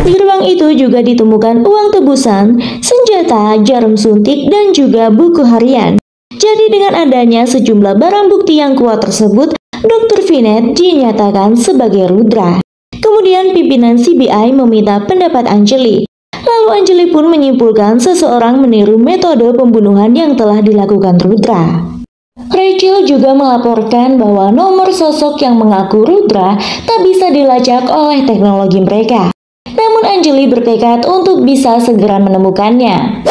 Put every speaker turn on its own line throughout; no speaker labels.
Di ruang itu juga ditemukan uang tebusan, senjata, jarum suntik, dan juga buku harian. Jadi dengan adanya sejumlah barang bukti yang kuat tersebut, Dr. Vinnet dinyatakan sebagai Rudra. Kemudian pimpinan CBI meminta pendapat Anjali. Lalu Anjali pun menyimpulkan seseorang meniru metode pembunuhan yang telah dilakukan Rudra. Rachel juga melaporkan bahwa nomor sosok yang mengaku Rudra tak bisa dilacak oleh teknologi mereka. Namun Anjali bertekad untuk bisa segera menemukannya.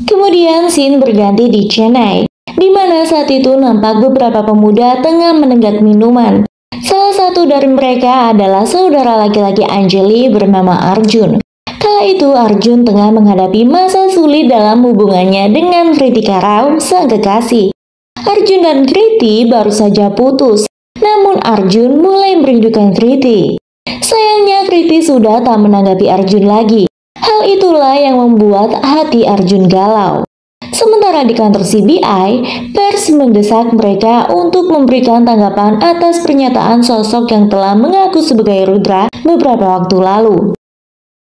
Kemudian scene berganti di Chennai, di mana saat itu nampak beberapa pemuda tengah menenggak minuman. Salah satu dari mereka adalah saudara laki-laki Anjali bernama Arjun. Kala itu Arjun tengah menghadapi masa sulit dalam hubungannya dengan Kritika Rao, sang kekasih. Arjun dan Kriti baru saja putus, namun Arjun mulai merindukan Kriti. Sayangnya Kriti sudah tak menanggapi Arjun lagi. Hal itulah yang membuat hati Arjun galau. Sementara di kantor CBI, pers mendesak mereka untuk memberikan tanggapan atas pernyataan sosok yang telah mengaku sebagai Rudra beberapa waktu lalu.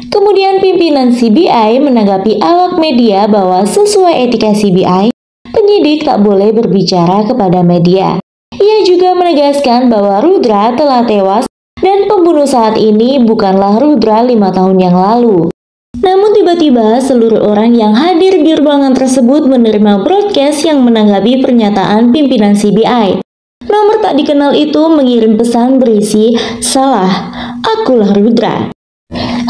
Kemudian pimpinan CBI menanggapi awak media bahwa sesuai etika CBI, penyidik tak boleh berbicara kepada media. Ia juga menegaskan bahwa Rudra telah tewas dan pembunuh saat ini bukanlah Rudra 5 tahun yang lalu. Namun tiba-tiba seluruh orang yang hadir di ruangan tersebut menerima broadcast yang menanggapi pernyataan pimpinan CBI. Nomor tak dikenal itu mengirim pesan berisi, "Salah, akulah Rudra."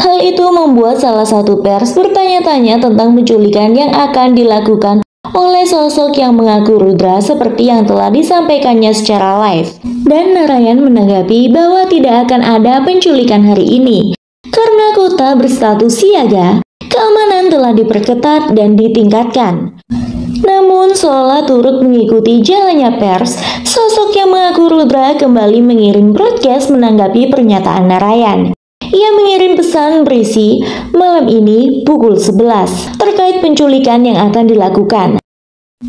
Hal itu membuat salah satu pers bertanya-tanya tentang penculikan yang akan dilakukan oleh sosok yang mengaku Rudra seperti yang telah disampaikannya secara live. Dan Narayan menanggapi bahwa tidak akan ada penculikan hari ini. Karena kota berstatus siaga, keamanan telah diperketat dan ditingkatkan. Namun seolah turut mengikuti jalannya pers, sosok yang mengaku Rudra kembali mengirim broadcast menanggapi pernyataan Narayan. Ia mengirim pesan berisi, "Malam ini pukul 11, terkait penculikan yang akan dilakukan."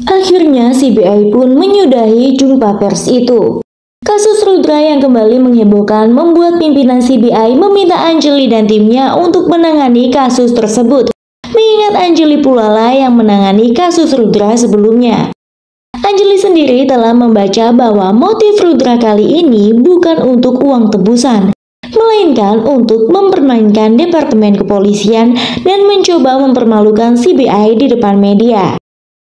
Akhirnya CBI pun menyudahi jumpa pers itu. Kasus Rudra yang kembali menghebohkan membuat pimpinan CBI meminta Anjali dan timnya untuk menangani kasus tersebut, mengingat Anjali pula lah yang menangani kasus Rudra sebelumnya. Anjali sendiri telah membaca bahwa motif Rudra kali ini bukan untuk uang tebusan, melainkan untuk mempermainkan Departemen Kepolisian dan mencoba mempermalukan CBI di depan media.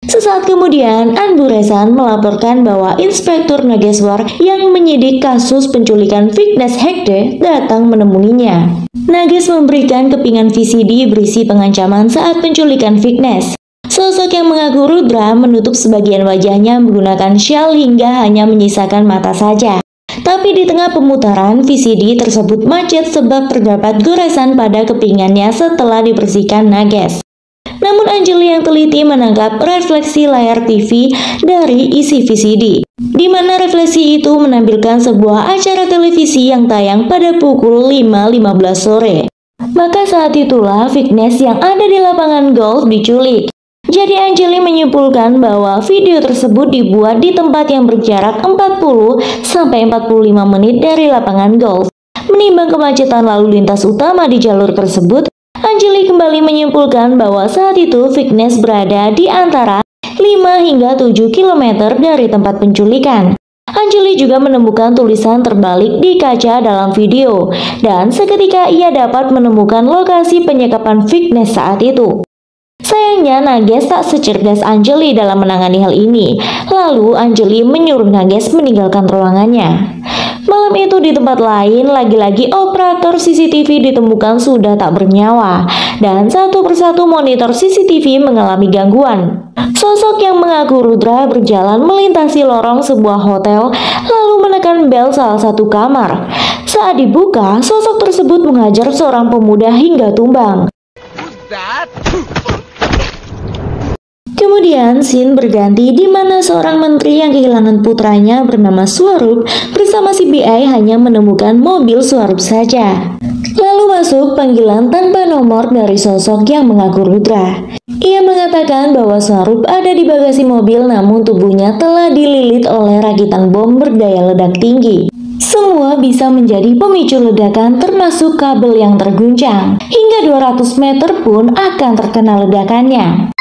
Sesaat kemudian, Anbu Resan melaporkan bahwa Inspektur Nageswar yang menyidik kasus penculikan Vignesh Hegde datang menemuinya. Nages memberikan kepingan VCD berisi pengancaman saat penculikan Vignesh. Sosok yang mengaku Rudra menutup sebagian wajahnya menggunakan syal hingga hanya menyisakan mata saja. Tapi di tengah pemutaran, VCD tersebut macet sebab terdapat goresan pada kepingannya setelah dibersihkan Nages. Namun Anjali yang teliti menangkap refleksi layar TV dari isi VCD, di mana refleksi itu menampilkan sebuah acara televisi yang tayang pada pukul 5.15 sore. Maka saat itulah Vignesh yang ada di lapangan golf diculik. Jadi Anjali menyimpulkan bahwa video tersebut dibuat di tempat yang berjarak 40-45 menit dari lapangan golf. Menimbang kemacetan lalu lintas utama di jalur tersebut, Anjali kembali menyimpulkan bahwa saat itu Vignesh berada di antara 5 hingga 7 km dari tempat penculikan. Anjali juga menemukan tulisan terbalik di kaca dalam video, dan seketika ia dapat menemukan lokasi penyekapan Vignesh saat itu. Sayangnya Nages tak secerdas Anjali dalam menangani hal ini. Lalu Anjali menyuruh Nages meninggalkan ruangannya. Malam itu di tempat lain, lagi-lagi operator CCTV ditemukan sudah tak bernyawa, dan satu persatu monitor CCTV mengalami gangguan. Sosok yang mengaku Rudra berjalan melintasi lorong sebuah hotel, lalu menekan bel salah satu kamar. Saat dibuka, sosok tersebut menghajar seorang pemuda hingga tumbang. Kemudian scene berganti di mana seorang menteri yang kehilangan putranya bernama Swarup bersama CBI hanya menemukan mobil Swarup saja. Lalu masuk panggilan tanpa nomor dari sosok yang mengaku Rudra. Ia mengatakan bahwa Swarup ada di bagasi mobil namun tubuhnya telah dililit oleh rakitan bom berdaya ledak tinggi. semua bisa menjadi pemicu ledakan termasuk kabel yang terguncang. Hingga 200 meter pun akan terkena ledakannya.